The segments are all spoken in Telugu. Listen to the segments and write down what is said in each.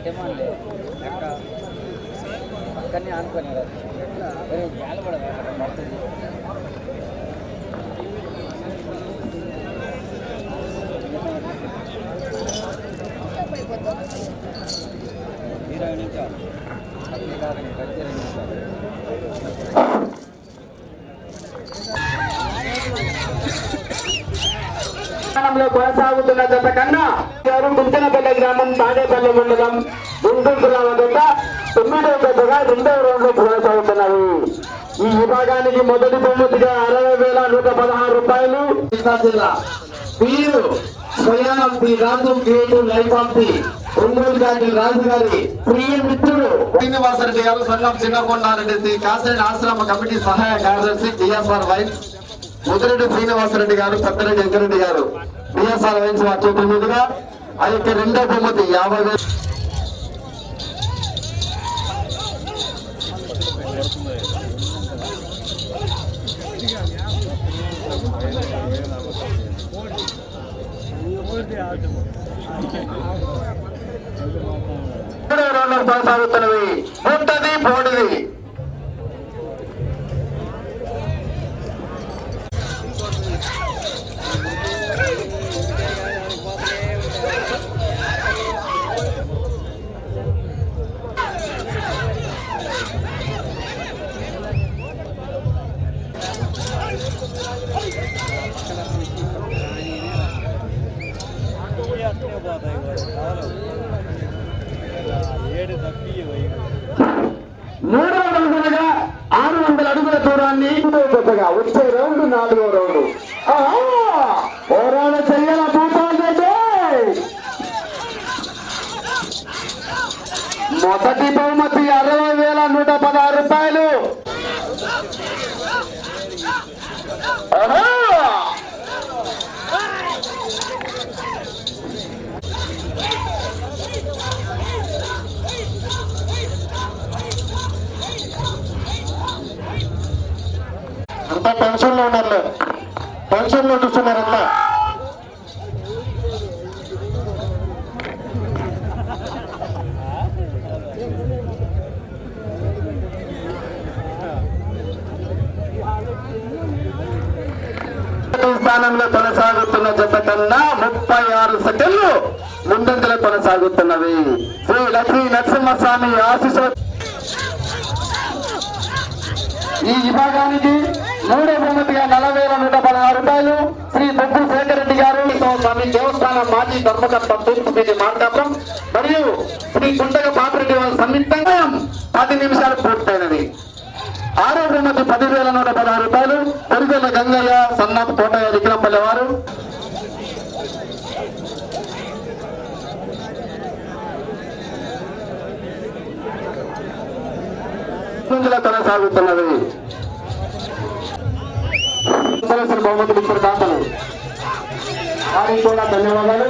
డిమాండ్ పక్కనే అనుకునే జాలి పడదు పడుతుంది. కొనసాగుతున్న జత కన్నా కుంచనపల్లి గ్రామం తాడేపల్లి మండలం గుంటూరు జిల్లా వద్ద 9వ జతగా 2వ రౌండ్లో కొనసాగుతున్నవి. ఈ విభాగానికి మొదటి బహుమతిగా 60,116 రూపాయలు. కృష్ణా జిల్లా వీరు స్వయం the Raju creative life of the Ongole గారి రాజు గారి ప్రియ మిత్రుడు శ్రీనివాసరెడ్డి గారు, సొల్లం చిన్నకొండారెడ్డి కాసిరెడ్డి ఆశ్రమ కమిటీ సహాయ కార్యదర్శి బిఎస్ఆర్ వైన్స్, ముదిరెడ్డి శ్రీనివాసరెడ్డి గారు, పెద్దరెడ్డి వెంకరెడ్డి గారు బిఎస్ఆర్ వైన్స్ వారి చేతుల మీదుగా ఆ యొక్క 2వ బహుమతి 50,000. కొనసాగుతున్నవి పుట్టది పోడిది. మూడవ రౌండ్గా 600 అడుగుల దూరాన్ని జతగా వచ్చే రౌండ్ 4వ రౌండ్. పోరాడ చెయ్యాల భూపాలరెడ్డి మొదటి బహుమతి 60,116 రూపాయలు. అంతా టెన్షన్ లో ఉన్నారు, టెన్షన్ లో చూస్తున్నారు అంతా. స్థానంలో కొనసాగుతున్న జత కన్నా 36 సెకండ్లు ముందంజలో కొనసాగుతున్నవి. శ్రీ లక్ష్మీ నరసింహస్వామి ఆశీస్సులు. ఈ విభాగానికి 3వ బహుమతిగా 40,116 రూపాయలు. శ్రీ బొగ్గు శేఖర్ రెడ్డి గారు, స్వామి దేవస్థానం మాజీ ధర్మకర్త తూర్పు వీధి మార్గాపురం మరియు శ్రీ గుంటగ పాపిరెడ్డి వారి సంయుక్తంగా 10 నిమిషాలు పూర్తయినది. 6వ బహుమతి 10,116 రూపాయలు. పెరుగల గంగయ్య, సన్నాపు కోటయ్య, విక్రంపల్లి వారు. కొనసాగుతున్నది బహుమతులు ఇప్పుడు దాతలు వారికి కూడా ధన్యవాదాలు.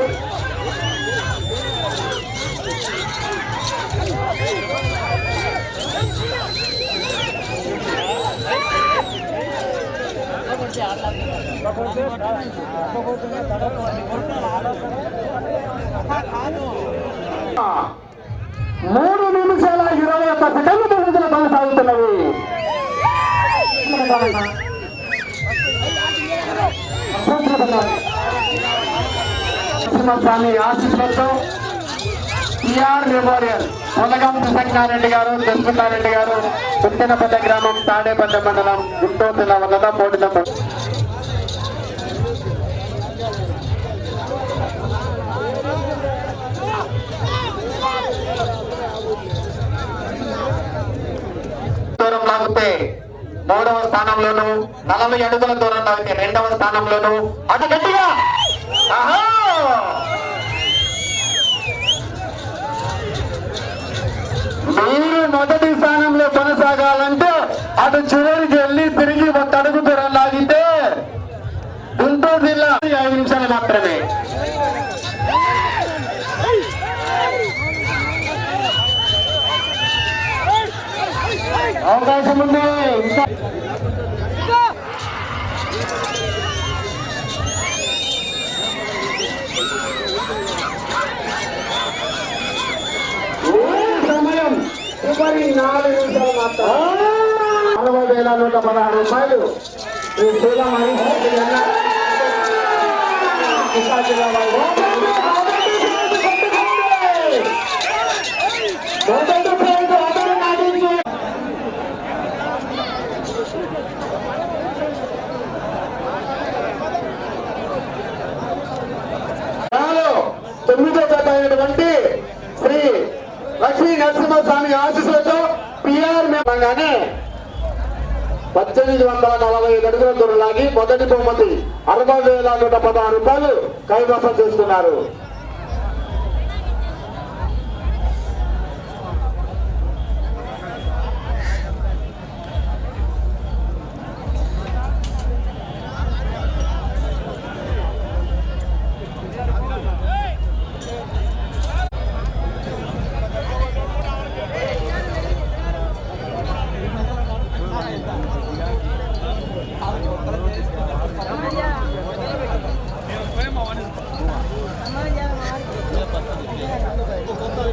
మూడు నిమిషాల 21 సెకండ్లు ముందుగా కొనసాగుతున్నవి. స్వామి ఆశీస్సులతో టిఆర్ మెమోరియల్ మొలగం సంగారెడ్డి గారు, దశకుంటారెడ్డి గారు, కుంటనపల్లి గ్రామం తాడేపల్లి మండలం గుంటూరు జిల్లా వద్ద పోటీలో దూరం లాగితే 3వ స్థానంలోను, 40 అడుగుల దూరం లాగితే 2వ స్థానంలోను. అటు గట్టిగా మీరు మొదటి స్థానంలో కొనసాగాలంటే అటు చివరికి వెళ్ళి తిరిగి 1 అడుగు దూరం లాగితే గుంటూరు జిల్లా 5 నిమిషాలు మాత్రమే. అవకాశం ఉంది. కానీ 4 నిమిషాలు మాత్రం 60,116 రూపాయలు శ్రీ శ్రీరామ హరీశ్వరుడి అన్న కృష్ణా జిల్లా వారు. మొదటి ప్రైజ్ అందరూ నాటించి తొమ్మిదో జత అయినటువంటి శ్రీ లక్ష్మీ నరసింహస్వామి ఆశీస్సులతో పిఆర్ మేమంగానే 1845 అడుగుల దూరం లాగి మొదటి బహుమతి 60,116 రూపాయలు కైవసం చేసుకున్నారు.